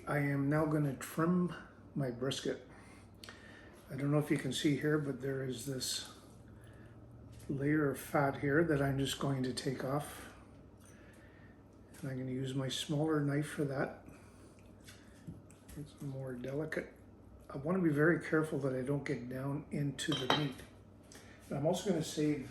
I am now going to trim my brisket. I don't know if you can see here, but there is this layer of fat here that I'm just going to take off. And I'm going to use my smaller knife for that. It's more delicate. I want to be very careful that I don't get down into the meat. And I'm also going to save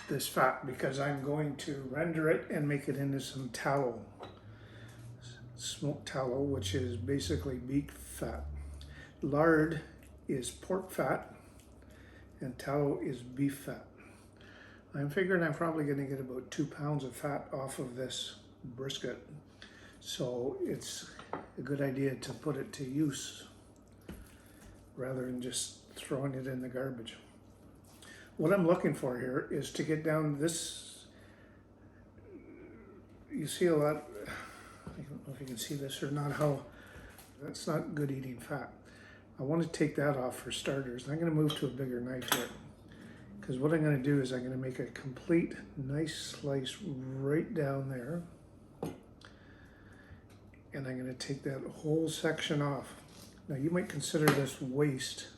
this fat because I'm going to render it and make it into some tallow. Smoked tallow, which is basically beef fat. Lard is pork fat and tallow is beef fat. I'm figuring I'm probably going to get about 2 pounds of fat off of this brisket. So it's a good idea to put it to use rather than just throwing it in the garbage. What I'm looking for here is to get down this, you see a lot, I don't know if you can see this or not, how that's not good eating fat. I want to take that off for starters. I'm going to move to a bigger knife here because what I'm going to do is I'm going to make a complete nice slice right down there, and I'm going to take that whole section off. Now you might consider this waste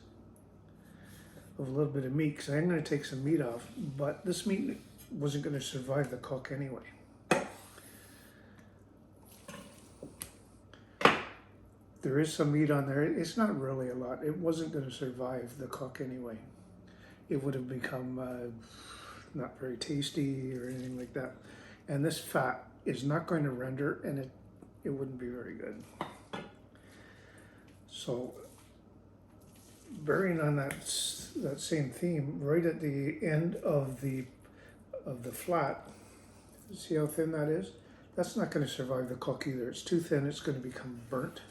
of a little bit of meat because I'm going to take some meat off, but this meat wasn't going to survive the cook anyway. There is some meat on there. It's not really a lot. It wasn't going to survive the cook anyway. It would have become not very tasty or anything like that. And this fat is not going to render, and it wouldn't be very good. So bearing on that same theme, right at the end of the flat, see how thin that is? That's not going to survive the cook either. It's too thin. It's going to become burnt.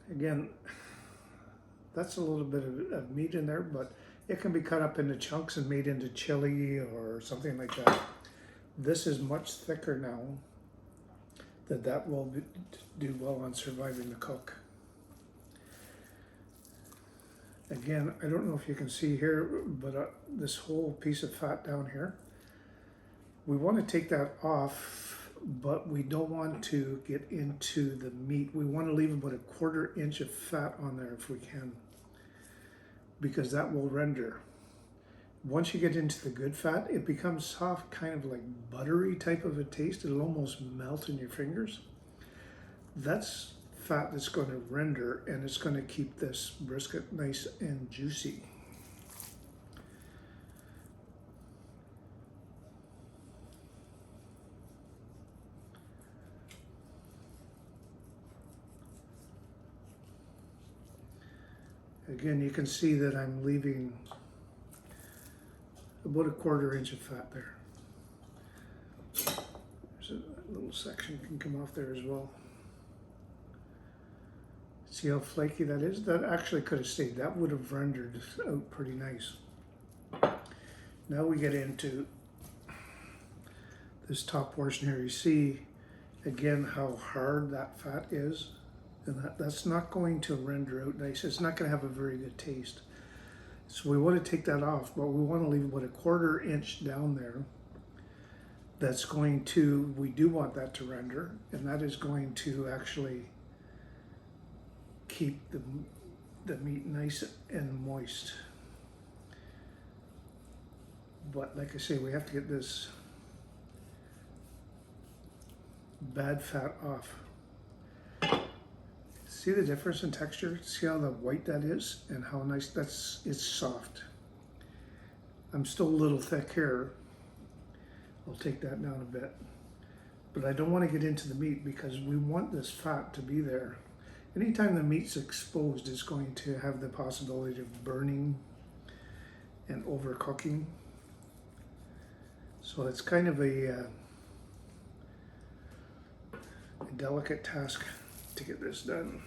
Again, that's a little bit of meat in there, but it can be cut up into chunks and made into chili or something like that. This is much thicker now that will do well on surviving the cook. Again, I don't know if you can see here, but this whole piece of fat down here, we want to take that off, but we don't want to get into the meat. We want to leave about a 1/4 inch of fat on there if we can, because that will render. Once you get into the good fat, it becomes soft, kind of like buttery type of a taste. It'll almost melt in your fingers. That's fat that's going to render, and it's going to keep this brisket nice and juicy. Again, you can see that I'm leaving about a 1/4 inch of fat there. There's a little section can come off there as well. See how flaky that is? That actually could have stayed. That would have rendered out pretty nice. Now we get into this top portion here. You see again how hard that fat is, and that's not going to render out nice. It's not going to have a very good taste. So we want to take that off, but we want to leave about a 1/4 inch down there. That's going to, we do want that to render, and that is going to actually keep the meat nice and moist. But like I say, we have to get this bad fat off. See the difference in texture? See how the white that is and how nice it's soft. I'm still a little thick here. I'll take that down a bit. But I don't want to get into the meat because we want this fat to be there. Anytime the meat's exposed, it's going to have the possibility of burning and overcooking. So it's kind of a delicate task to get this done.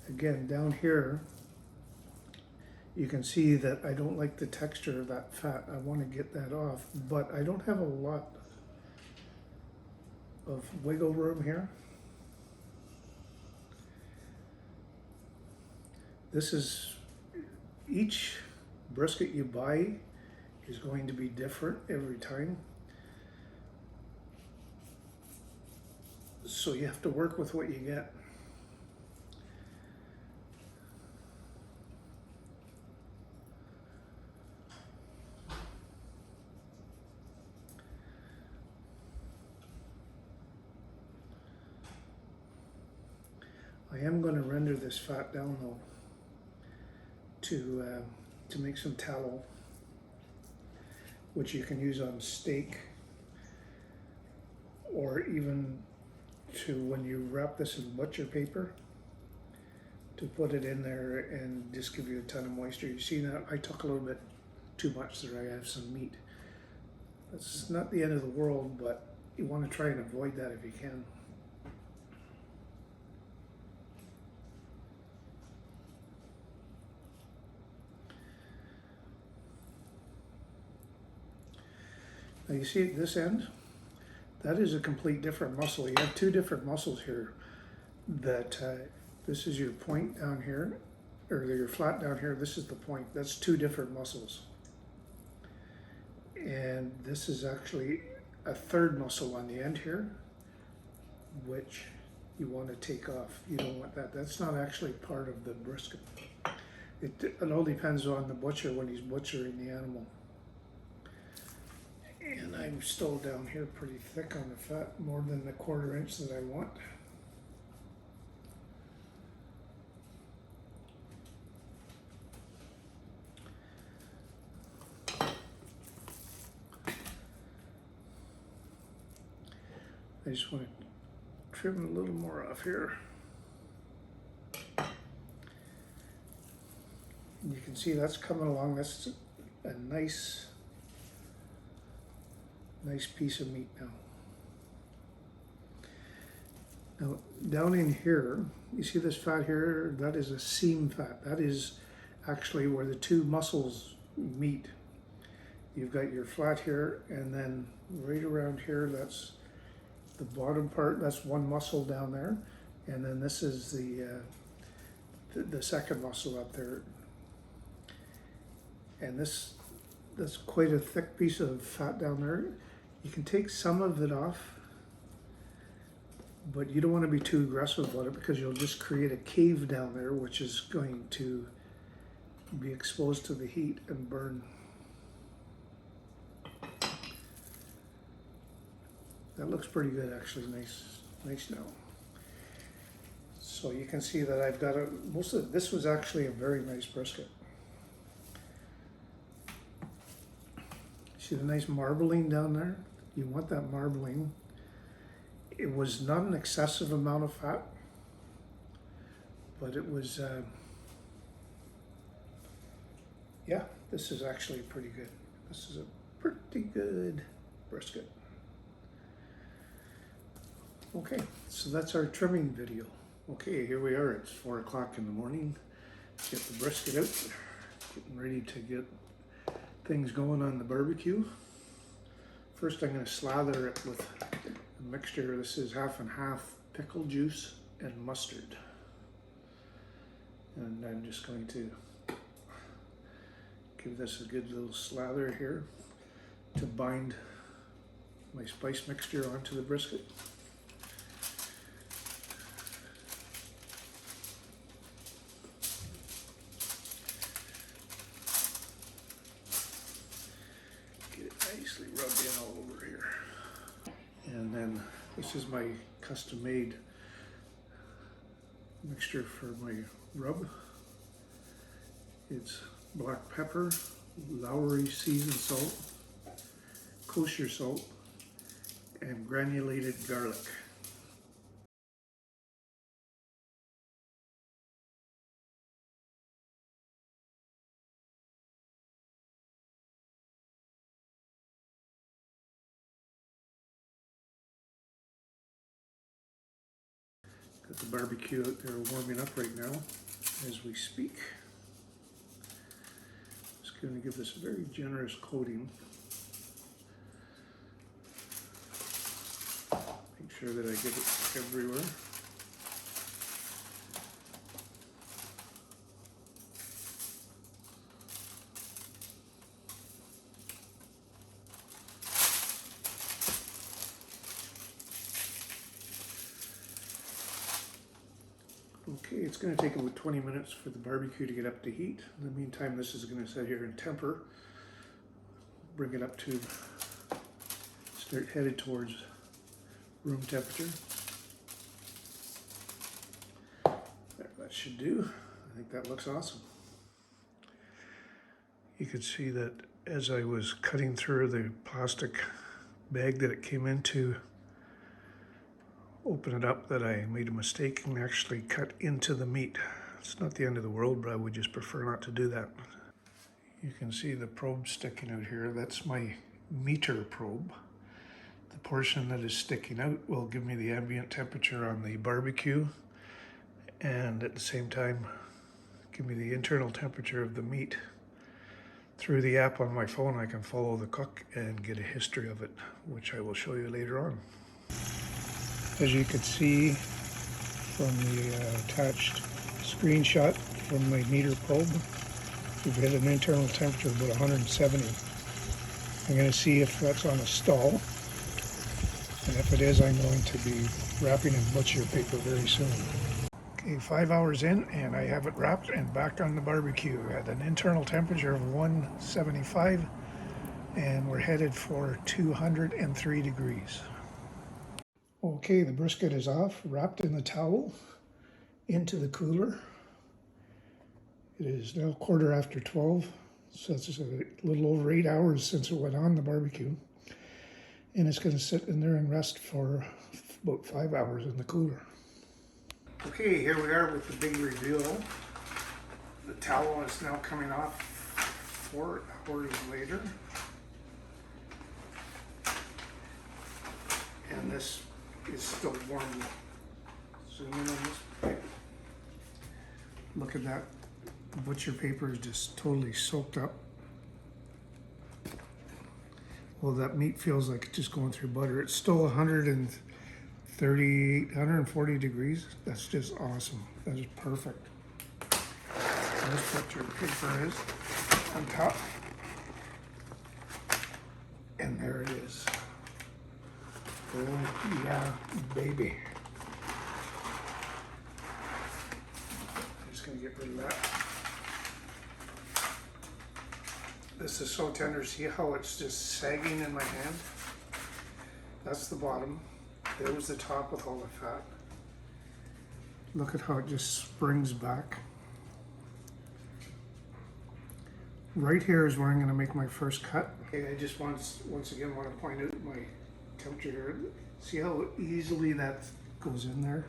Again, down here, you can see that I don't like the texture of that fat. I want to get that off, but I don't have a lot of wiggle room here. This is each brisket you buy is going to be different every time. So you have to work with what you get. I am going to render this fat down though to make some tallow, which you can use on steak, or even to, when you wrap this in butcher paper, to put it in there and just give you a ton of moisture. You see that I took a little bit too much there. I have some meat. It's not the end of the world, but you want to try and avoid that if you can. Now you see at this end, that is a complete different muscle. You have two different muscles here. That this is your point down here, or your flat down here. This is the point. That's two different muscles. And this is actually a third muscle on the end here, which you want to take off. You don't want that. That's not actually part of the brisket. It all depends on the butcher when he's butchering the animal. And I'm still down here pretty thick on the fat, more than the 1/4 inch that I want. I just want to trim a little more off here. And you can see that's coming along. That's a nice piece of meat now. Now down in here, you see this fat here? That is a seam fat. That is actually where the two muscles meet. You've got your flat here, and then right around here, that's the bottom part. That's one muscle down there, and then this is the second muscle up there. And that's quite a thick piece of fat down there. You can take some of it off, but you don't want to be too aggressive about it, because you'll just create a cave down there, which is going to be exposed to the heat and burn. That looks pretty good, actually. Nice now. So you can see that I've got most of this was actually a very nice brisket. See the nice marbling down there? You want that marbling. It was not an excessive amount of fat, but it was, yeah, this is actually pretty good. This is a pretty good brisket. Okay, so that's our trimming video. Okay, here we are. It's 4 o'clock in the morning. Get the brisket out. Getting ready to get things going on the barbecue. First, I'm going to slather it with a mixture. This is 50/50 pickle juice and mustard. And I'm just going to give this a good little slather here to bind my spice mixture onto the brisket. Nicely rubbed in all over here. And then this is my custom made mixture for my rub. It's black pepper, Lowry seasoned salt, kosher salt, and granulated garlic. Got the barbecue out there warming up right now as we speak. Just going to give this a very generous coating. Make sure that I get it everywhere. Okay, it's going to take about 20 minutes for the barbecue to get up to heat. In the meantime, this is going to sit here and temper. Bring it up to, start headed towards room temperature. There, that should do. I think that looks awesome. You can see that as I was cutting through the plastic bag that it came into, open it up, that I made a mistake and actually cut into the meat. It's not the end of the world, but I would just prefer not to do that. You can see the probe sticking out here. That's my meter probe. The portion that is sticking out will give me the ambient temperature on the barbecue, and at the same time give me the internal temperature of the meat. Through the app on my phone, I can follow the cook and get a history of it, which I will show you later on. As you can see from the attached screenshot from my meter probe, we've hit an internal temperature of about 170. I'm going to see if that's on a stall, and if it is, I'm going to be wrapping in butcher paper very soon. Okay, 5 hours in, and I have it wrapped and back on the barbecue at an internal temperature of 175, and we're headed for 203 degrees. Okay, the brisket is off, wrapped in the towel, into the cooler. It is now 12:15, so it's just a little over 8 hours since it went on the barbecue. And it's going to sit in there and rest for about 5 hours in the cooler. Okay, here we are with the big reveal. The towel is now coming off 4 hours later. And this is still warm. Zoom in on this. Look at that. The butcher paper is just totally soaked up. Well, that meat feels like it's just going through butter. It's still 140 degrees. That's just awesome. That is perfect. There's what your paper is on top. And there it is. Oh, yeah, baby. I'm just going to get rid of that. This is so tender. See how it's just sagging in my hand? That's the bottom. There was the top with all the fat. Look at how it just springs back. Right here is where I'm going to make my first cut. Okay, I just once again want to point out my temperature here. See how easily that goes in there?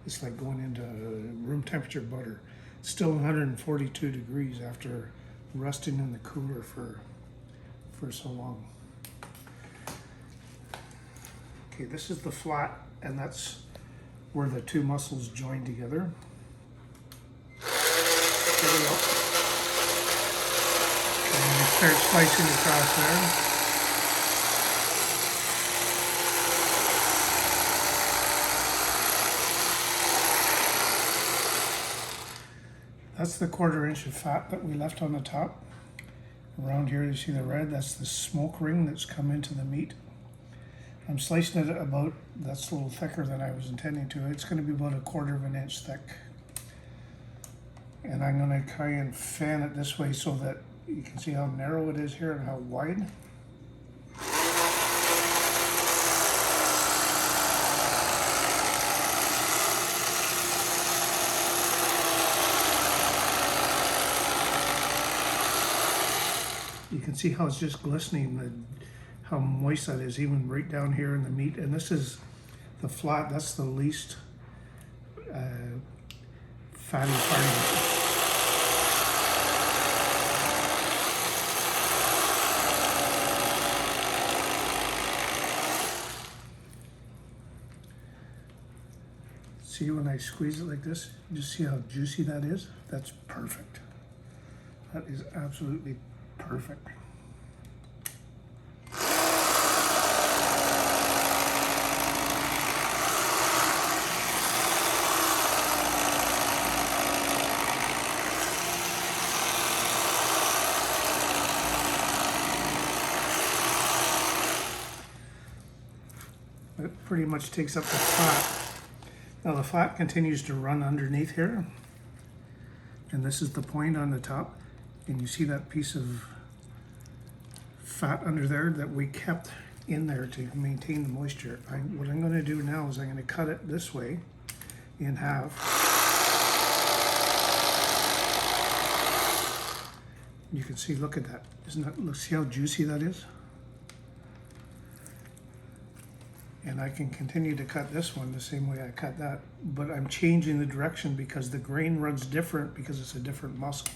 It's like going into room temperature butter. It's still 142 degrees after resting in the cooler for so long. Okay, this is the flat, and that's where the two muscles join together. There we go. And start slicing across there. That's the 1/4 inch of fat that we left on the top. Around here you see the red, that's the smoke ring that's come into the meat. I'm slicing it about, that's a little thicker than I was intending to. It's going to be about 1/4 inch thick. And I'm going to try and fan it this way so that you can see how narrow it is here and how wide. You can see how it's just glistening, how moist that is, even right down here in the meat. And this is the flat, that's the least fatty part of it. See when I squeeze it like this, just see how juicy that is? That's perfect. That is absolutely perfect. It pretty much takes up the fat. Now the fat continues to run underneath here, and this is the point on the top, and you see that piece of fat under there that we kept in there to maintain the moisture. What I'm going to do now is I'm going to cut it this way in half. You can see, look at that. Isn't that, look, see how juicy that is? And I can continue to cut this one the same way I cut that, but I'm changing the direction because the grain runs different because it's a different muscle.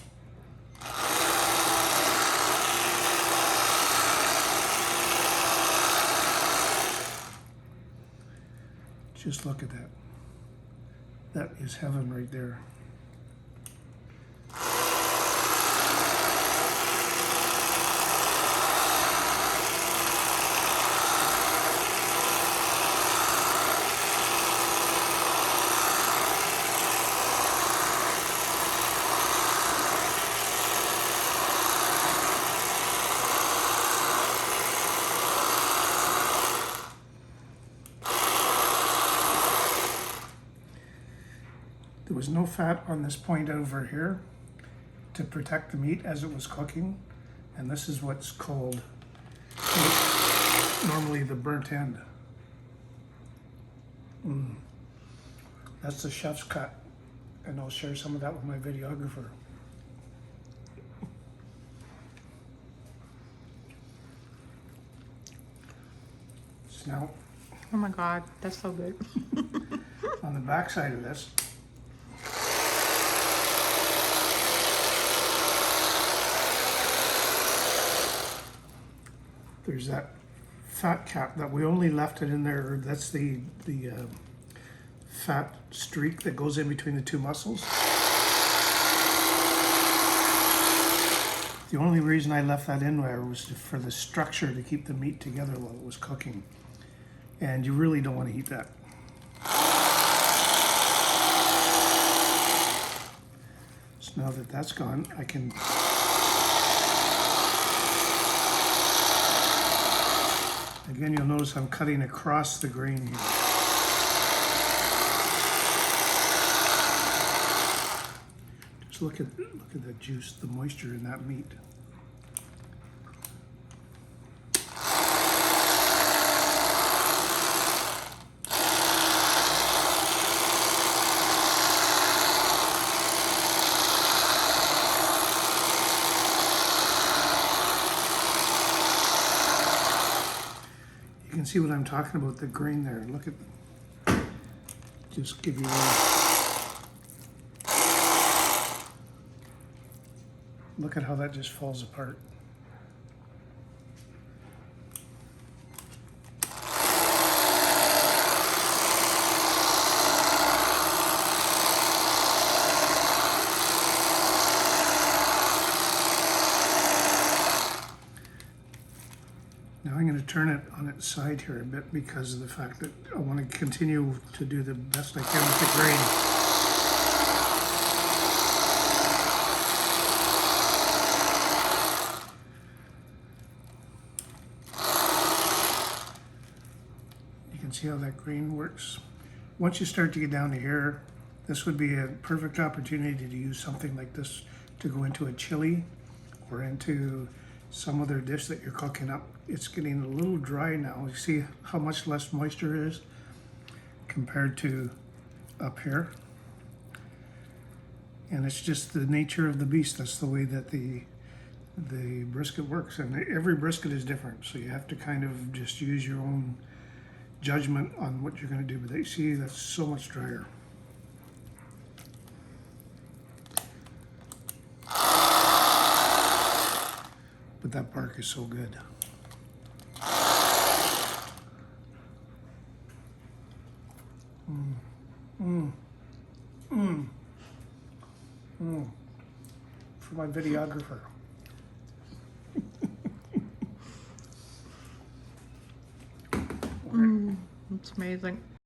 Just look at that. That is heaven right there. There was no fat on this point over here to protect the meat as it was cooking, and this is what's called normally the burnt end. That's the chef's cut, and I'll share some of that with my videographer. So now, Oh my God, that's so good. on the back side of this, there's that fat cap that we only left it in there. That's the fat streak that goes in between the two muscles. The only reason I left that in there was for the structure to keep the meat together while it was cooking. And you really don't want to eat that. So now that that's gone, I can again, you'll notice I'm cutting across the grain here. Just look at the juice, the moisture in that meat. You can see what I'm talking about, the grain there. Look at, just give you look at how that just falls apart. Now I'm going to turn it on its side here a bit because of the fact that I want to continue to do the best I can with the grain. You can see how that grain works. Once you start to get down to here, this would be a perfect opportunity to use something like this to go into a chili or into some other dish that you're cooking up. It's getting a little dry now. You see how much less moisture is compared to up here. And it's just the nature of the beast. That's the way that the brisket works. And every brisket is different. So you have to kind of just use your own judgment on what you're going to do. But you see, that's so much drier. But that bark is so good. For my videographer. It's amazing.